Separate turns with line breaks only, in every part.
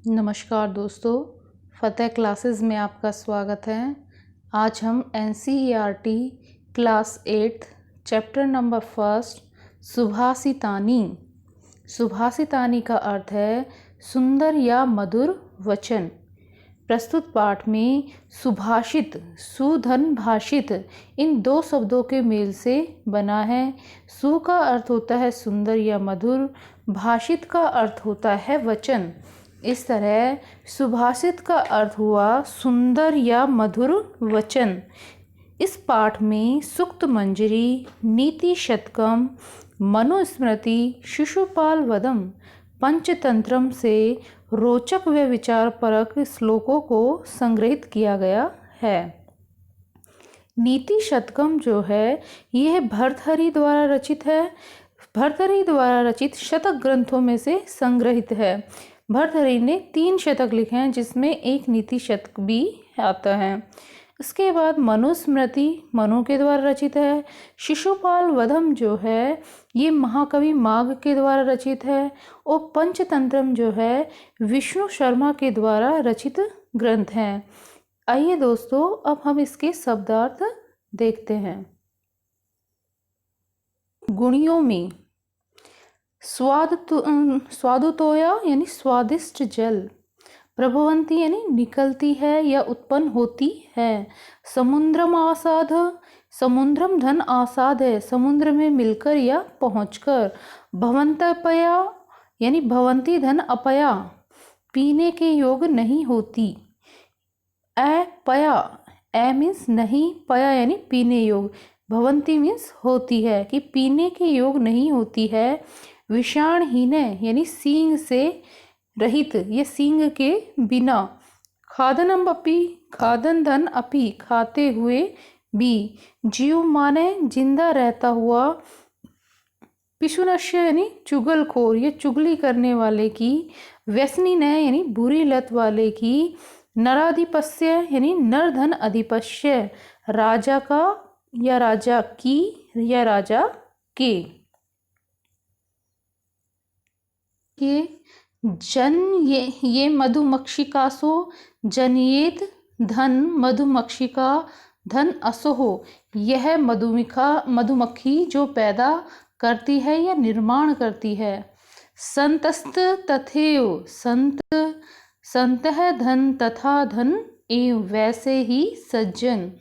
नमस्कार दोस्तों, फ़तेह क्लासेस में आपका स्वागत है। आज हम NCERT क्लास 8 चैप्टर नंबर 1 सुभाषितानी। सुभाषितानी का अर्थ है सुंदर या मधुर वचन। प्रस्तुत पाठ में सुभाषित, सुधन भाषित इन दो शब्दों के मेल से बना है। सु का अर्थ होता है सुंदर या मधुर, भाषित का अर्थ होता है वचन। इस तरह सुभाषित का अर्थ हुआ सुंदर या मधुर वचन। इस पाठ में सूक्त मंजरी, नीति शतकम, मनुस्मृति, शिशुपाल वधम, पंचतंत्रम से रोचक व विचारपरक श्लोकों को संग्रहित किया गया है। नीति शतकम जो है यह भर्तृहरि द्वारा रचित है। भर्तृहरि द्वारा रचित शतक ग्रंथों में से संग्रहित है। भर्तृहरि ने 3 शतक लिखे हैं जिसमें एक नीति शतक भी आता है। इसके बाद मनुस्मृति मनु के द्वारा रचित है। शिशुपाल वधम जो है ये महाकवि माघ के द्वारा रचित है। और पंचतंत्रम जो है विष्णु शर्मा के द्वारा रचित ग्रंथ हैं। आइए दोस्तों, अब हम इसके शब्दार्थ देखते हैं। गुणियों में स्वादुतोया यानी स्वादिष्ट जल, प्रभवंती यानी निकलती है या उत्पन्न होती है। समुद्रम आसाद, समुद्रम धन आसाद है समुद्र में मिलकर या पहुंचकर। भवंतपया यानी भवंती धन अपया, पीने के योग नहीं होती। अपया, ए मीन्स नहीं, पया यानी पीने योग, भवंती मीन्स होती है कि पीने के योग नहीं होती है। विषाणहीन यानी सींग से रहित या सींग के बिना। खादनम अपि, खादन धन अपि, खाते हुए भी। जीव माने जिंदा रहता हुआ। पिशुनश्य यानी चुगलखोर या चुगली करने वाले की। व्यसनी न यानी बुरी लत वाले की। नराधिपस्य यानी नरधन अधिपस्य, राजा का या राजा की या राजा के। ये मधुमक्षिकासो जनियेत धन, मधुमक्षिका धन असोहो, यह मधुमक्खी जो पैदा करती है या निर्माण करती है। संतस्त तथेव, संत है धन तथा धन एव, वैसे ही सज्जन।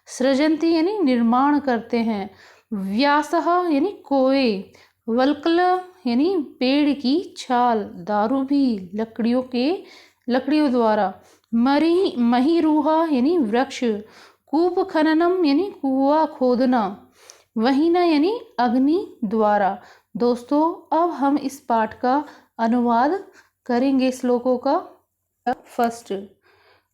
सृजंती यानी निर्माण करते हैं। व्यासः यानी कोए। वल्कल यानी पेड़ की छाल। दारू भी लकड़ियों द्वारा। महीरूहा यानी वृक्ष। कूप खननम यानी कुआं खोदना। वहीना यानी अग्नि द्वारा। दोस्तों, अब हम इस पाठ का अनुवाद करेंगे श्लोकों का। फर्स्ट,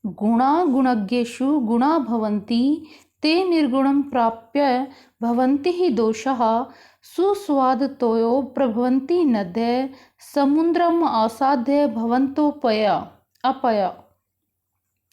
गुणा गुणज्ञेषु गुणा भवन्ति, ते निर्गुणं प्राप्य भवन्ति हि दोषाः। सुस्वादतोयो प्रभवन्ति नद्यः, समुद्रम आसाद्य भवन्तोपया अपया।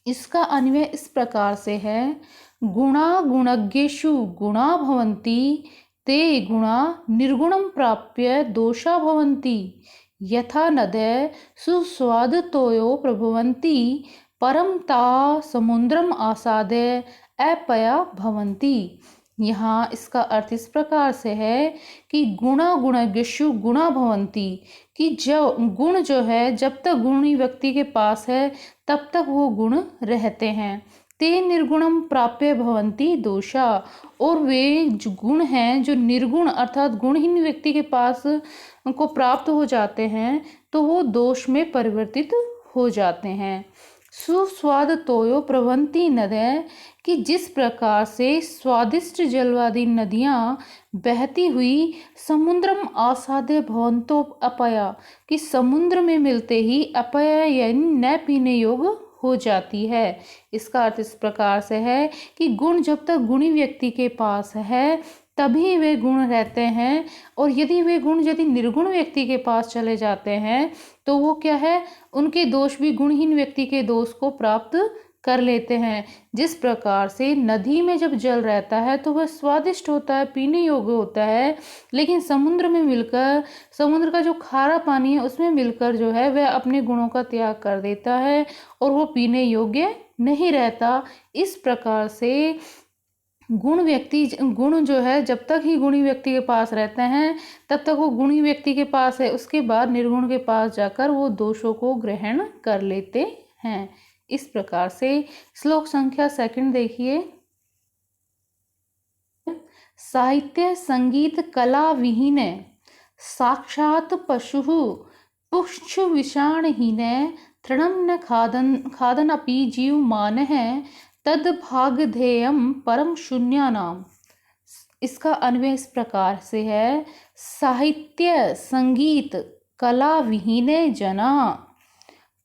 इसका अन्वय इस प्रकार से है। गुणा गुणज्ञेषु गुणा भवन्ति, ते गुणा निर्गुणं प्राप्य दोषा भवन्ति। यथा नद्यः सुस्वादतोयो प्रभवन्ति, परम ता समुद्रम आसाद्य अपया भवन्ति। यहाँ इसका अर्थ इस प्रकार से है कि गुणा गुणज्ञेषु गुणा भवन्ति, कि जो गुण जो है जब तक गुणी व्यक्ति के पास है तब तक वो गुण रहते हैं। ते निर्गुणम प्राप्य भवन्ति दोषा, और वे जो गुण हैं जो निर्गुण अर्थात गुणहीन व्यक्ति के पास को प्राप्त हो जाते हैं तो वो दोष में परिवर्तित हो जाते हैं। सुस्वाद तोयो प्रवंती नद्यः, कि जिस प्रकार से स्वादिष्ट जलवादी नदियाँ बहती हुई समुद्रम आसाद्य भवन्तो अपया, कि समुद्र में मिलते ही अपया यानी न पीने योग हो जाती है। इसका अर्थ इस प्रकार से है कि गुण जब तक गुणी व्यक्ति के पास है तभी वे गुण रहते हैं, और यदि निर्गुण व्यक्ति के पास चले जाते हैं तो वो क्या है, उनके दोष भी गुणहीन व्यक्ति के दोष को प्राप्त कर लेते हैं। जिस प्रकार से नदी में जब जल रहता है तो वह स्वादिष्ट होता है, पीने योग्य होता है, लेकिन समुद्र में मिलकर समुद्र का जो खारा पानी है उसमें मिलकर जो है वह अपने गुणों का त्याग कर देता है और वो पीने योग्य नहीं रहता। इस प्रकार से गुण जो है जब तक ही गुणी व्यक्ति के पास रहते हैं तब तक वो गुणी व्यक्ति के पास है, उसके बाद निर्गुण के पास जाकर वो दोषों को ग्रहण कर लेते हैं। इस प्रकार से श्लोक संख्या 2 देखिए। साहित्य संगीत कला विहीन साक्षात पशु पुच्छ विषाणहीन तृणम न खादन अपि जीवमान तद भागधेयम परम शून्यानाम। इसका अन्वय इस प्रकार से है। साहित्य संगीत कला विहीने जना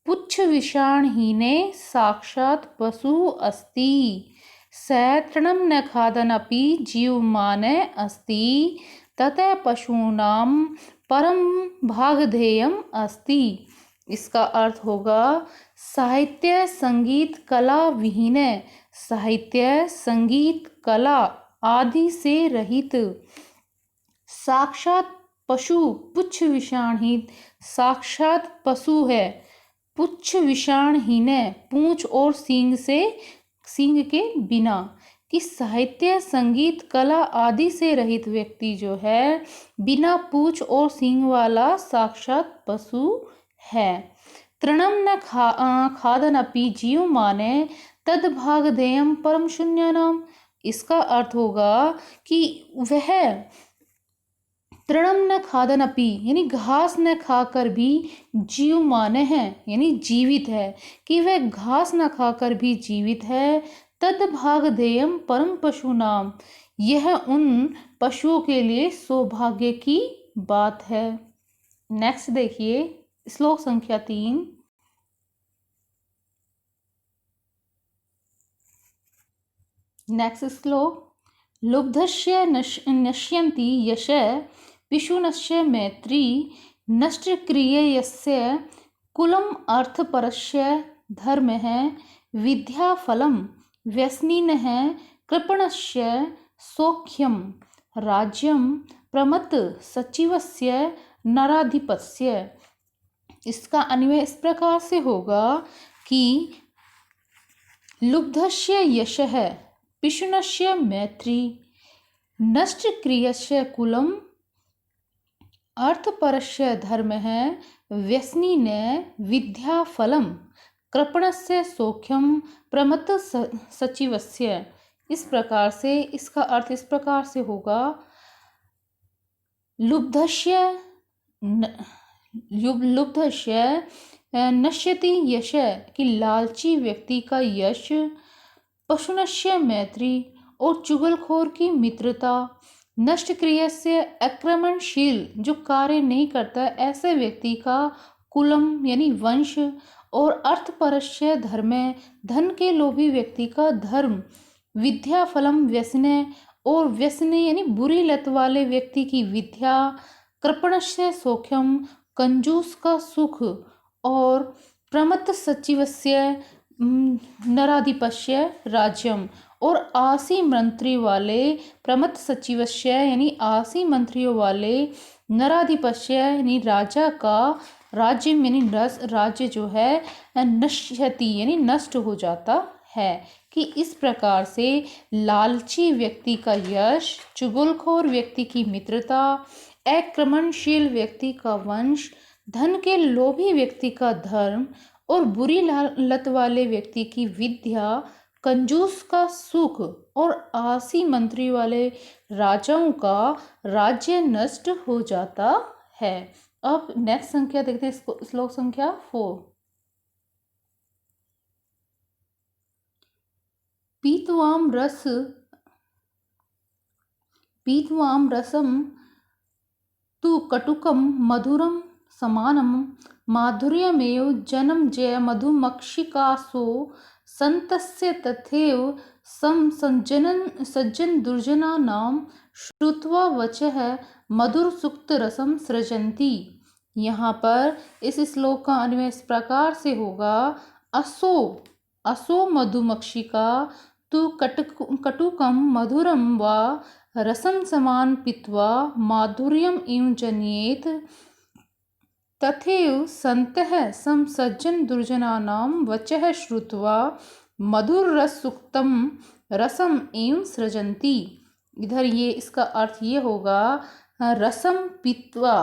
पुच्छ विषाणहीने साक्षात पशु अस्ति स तृणम न खादनपि जीवमान अस्ति ततः पशूनाम परम भागधेयम अस्ति। इसका अर्थ होगा साहित्य संगीत कला विहीन, साहित्य संगीत कला आदि से रहित, साक्षात पशु पुच्छ विषाणहीन, साक्षात पशु है, पुच्छ विषाणहीन पूंछ और सींग के बिना, कि साहित्य संगीत कला आदि से रहित व्यक्ति जो है बिना पूंछ और सींग वाला साक्षात पशु है। तृणम न खादनपि जीवमाने तद भागधेयम परम शून्यानाम। इसका अर्थ होगा कि वह तृणम न खादनपि यानी घास न खाकर भी जीवमान है यानी जीवित है, कि वह घास न खाकर भी जीवित है। तद भागधेयम परम पशुनाम, यह उन पशुओं के लिए सौभाग्य की बात है। नेक्स्ट देखिए श्लोक संख्या 3। नेक्स्ट श्लोक। लुब्धस्य नश्यन्ति यश पिशुनस्य मैत्री नष्टक्रियस्य कुलम अर्थपरस्य धर्मः विद्याफलं व्यसनिनः कृपणस्य सौख्यम राज्यम प्रमत्त सचिवस्य नराधिपस्य। इसका अन्वय इस प्रकार से होगा कि लुब्धस्य यशः पिशुनस्य मैत्री नष्टक्रियस्य कुलम अर्थपरस्य धर्मः व्यसनिन विद्याफलम कृपणस्य सौख्यम प्रमत्त सचिवस्य। इस प्रकार से इसका अर्थ इस प्रकार से होगा। लुब्धस्य नश्यति यश, कि लालची व्यक्ति का यश, पशुनश्य मैत्री और चुगलखोर की मित्रता, नष्टक्रिय से आक्रमणशील जो कार्य नहीं करता ऐसे व्यक्ति का कुलम यानी वंश, और अर्थपरस्य धर्म धन के लोभी व्यक्ति का धर्म, विद्याफलम व्यसने और व्यसने यानी बुरी लत वाले व्यक्ति की विद्या, कृपणस्य सौख्यम कंजूस का सुख, और प्रमत्त सचिवस्य नराधिपस्य राज्यम और आसी मंत्री वाले, प्रमत्त सचिवस्य यानी आसी मंत्रियों वाले, नराधिपस्य यानी राजा का राज्य यानी राज्य जो है नश्यति यानी नष्ट हो जाता है। कि इस प्रकार से लालची व्यक्ति का यश, चुगलखोर व्यक्ति की मित्रता, आक्रमणशील व्यक्ति का वंश, धन के लोभी व्यक्ति का धर्म और बुरी लत वाले व्यक्ति की विद्या, कंजूस का सुख और आसी मंत्री वाले राजाओं का राज्य नष्ट हो जाता है। अब नेक्स्ट संख्या देखते हैं, श्लोक संख्या 4। पीत्वाम रसम तु कटुकम मधुरम समानम माधुर्यमेव जनम जय मधुमक्षिकासो संतस्य तथैव सज्जन दुर्जनानां श्रुत्वा वचः मधुर सुक्त रसम सृजन्ति। यहाँ पर इस श्लोक का अन्वय इस प्रकार से होगा। असो असो मधुमक्षिका तु कटुकं मधुरं वा रसं समान पीत्वा माधुर्यम् इव जनेत तथैव सन्तः सज्जन दुर्जनानां वचः श्रुत्वा मधुररसयुक्तं रसम एवं सृजन्ति। इधर ये इसका अर्थ ये होगा रसम पीत्वा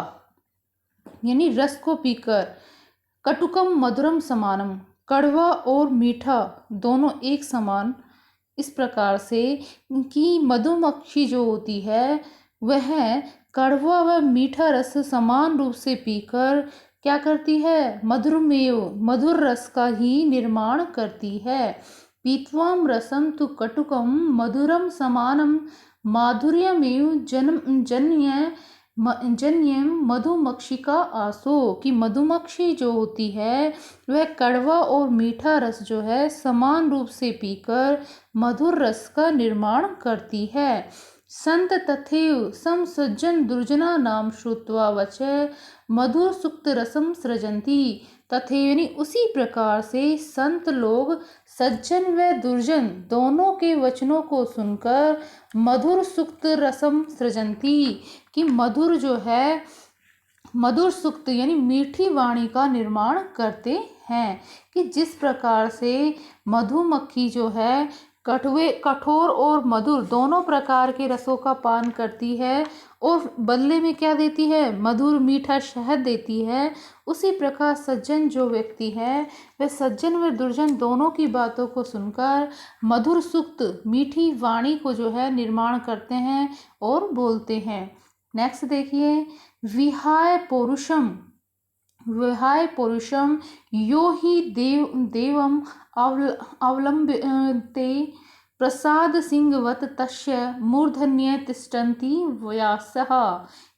यानी रस को पीकर, कटुकम मधुरम समानम कड़वा और मीठा दोनों एक समान, इस प्रकार से कि मधुमक्खी जो होती है वह कड़वा व मीठा रस समान रूप से पीकर क्या करती है, मधुरमेव मधुर रस का ही निर्माण करती है। पीत्वाम रसम तु कटुकम मधुरम समानम माधुर्यमेव जन्यम मधुमक्षिका आसो, कि मधुमक्खी जो होती है वह कड़वा और मीठा रस जो है समान रूप से पीकर मधुर रस का निर्माण करती है। संत तथैव सज्जन दुर्जना नाम श्रुत्वा वचः मधुर सुक्त रसम सृजन्ति। तथैव यानी उसी प्रकार से संत लोग सज्जन व दुर्जन दोनों के वचनों को सुनकर मधुर सुक्त रसम सृजन्ति, कि मधुर जो है मधुर सुक्त यानी मीठी वाणी का निर्माण करते हैं। कि जिस प्रकार से मधुमक्खी जो है कठोर और मधुर दोनों प्रकार के रसों का पान करती है और बदले में क्या देती है, मधुर मीठा शहद देती है, उसी प्रकार सज्जन जो व्यक्ति है वह सज्जन व दुर्जन दोनों की बातों को सुनकर मधुर सुक्त मीठी वाणी को जो है निर्माण करते हैं और बोलते हैं। नेक्स्ट देखिए, विहाय पौरुषम यो हि देवम अवलंबते प्रसाद सिंहवत तस्य मूर्धन्ये तिष्ठन्ति व्यासः।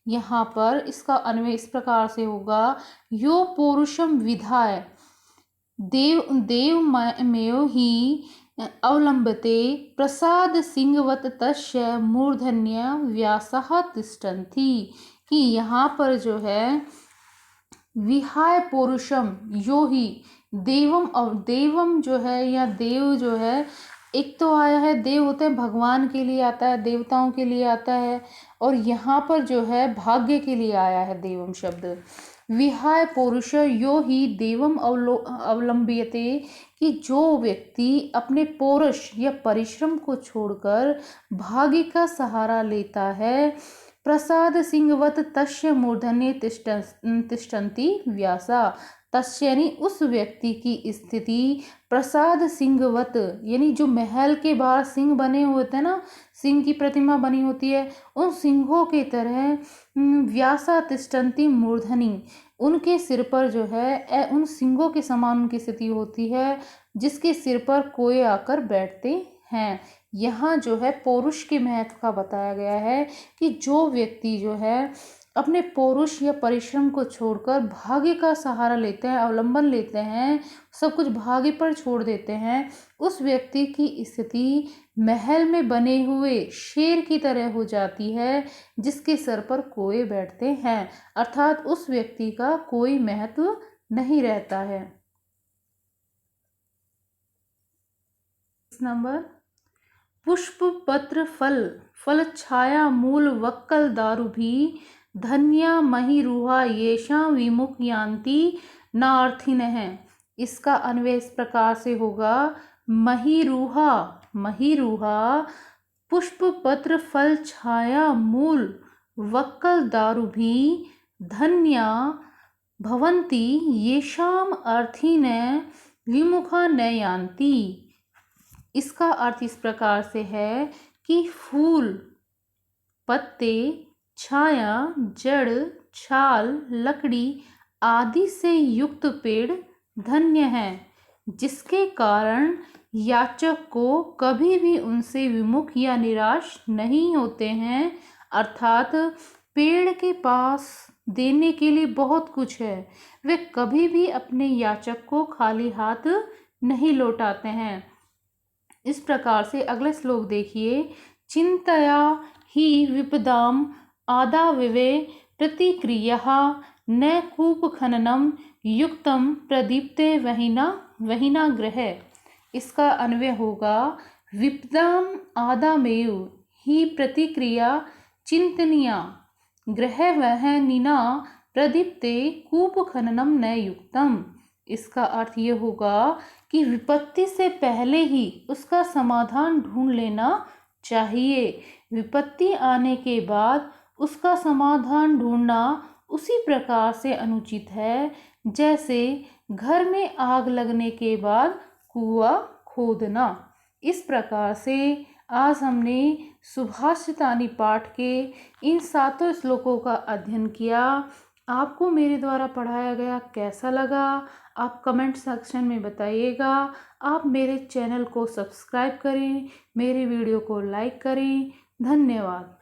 यहाँ पर इसका अन्वय इस प्रकार से होगा, यो पौरुषम विधाय देवमेव ही अवलंबते प्रसाद सिंहवत तस्य मूर्धन्य व्यासः तिष्ठन्ति, कि यहाँ पर जो है विहाय पौरुषम यो ही देवम जो है या देव जो है, एक तो आया है देव होते हैं भगवान के लिए आता है, देवताओं के लिए आता है, और यहाँ पर जो है भाग्य के लिए आया है देवम शब्द। विहाय पौरुष यो ही देवम अवलंब्यते, कि जो व्यक्ति अपने पौरुष या परिश्रम को छोड़कर भाग्य का सहारा लेता है, प्रसाद सिंहवत तस्य मूर्धन्ये तिष्ठन्ति व्यासा, तस्य यानी उस व्यक्ति की स्थिति प्रसाद सिंहवत यानी जो महल के बाहर सिंह बने हुए थे ना, सिंह की प्रतिमा बनी होती है, उन सिंहों की तरह व्यासा तिष्ठन्ति मूर्धनि, उनके सिर पर जो है उन सिंहों के समान उनकी स्थिति होती है जिसके सिर पर कोए आकर बैठते हैं। यहाँ जो है पौरुष के महत्व का बताया गया है कि जो व्यक्ति जो है अपने पौरुष या परिश्रम को छोड़कर भाग्य का सहारा लेते हैं, अवलंबन लेते हैं, सब कुछ भाग्य पर छोड़ देते हैं, उस व्यक्ति की स्थिति महल में बने हुए शेर की तरह हो जाती है जिसके सर पर कोए बैठते हैं, अर्थात उस व्यक्ति का कोई महत्व नहीं रहता है। नंबर, पुष्प पत्र फल छाया मूल वक्कल दारु भी धन्या मही रूहा येषा विमुख यान्ति नार्थिन है। इसका अन्वय इस प्रकार से होगा, मही रूहा पुष्प पत्र फल छाया मूल वक्कल दारु भी धन्या भवन्ति येषाम अर्थिन विमुखा न यान्ति। इसका अर्थ इस प्रकार से है कि फूल, पत्ते, छाया, जड़, छाल, लकड़ी आदि से युक्त पेड़ धन्य है, जिसके कारण याचक को कभी भी उनसे विमुख या निराश नहीं होते हैं, अर्थात पेड़ के पास देने के लिए बहुत कुछ है, वे कभी भी अपने याचक को खाली हाथ नहीं लौटाते हैं। इस प्रकार से अगले श्लोक देखिए, चिंतया ही विपदाम आदाविवे प्रतिक्रिया न कूप खननम युक्तम प्रदीप्ते वहिना ग्रह। इसका अन्वय होगा विपदाम आदामेव ही प्रतिक्रिया चिंतनीया गृहवहनिना प्रदीप्ते कूप खननम न युक्तम। इसका अर्थ ये होगा कि विपत्ति से पहले ही उसका समाधान ढूंढ लेना चाहिए। विपत्ति आने के बाद उसका समाधान ढूंढना उसी प्रकार से अनुचित है जैसे घर में आग लगने के बाद कुआं खोदना। इस प्रकार से आज हमने सुभाषितानी पाठ के इन 7 श्लोकों का अध्ययन किया। आपको मेरे द्वारा पढ़ाया गया कैसा लगा आप कमेंट सेक्शन में बताइएगा। आप मेरे चैनल को सब्सक्राइब करें, मेरे वीडियो को लाइक करें। धन्यवाद।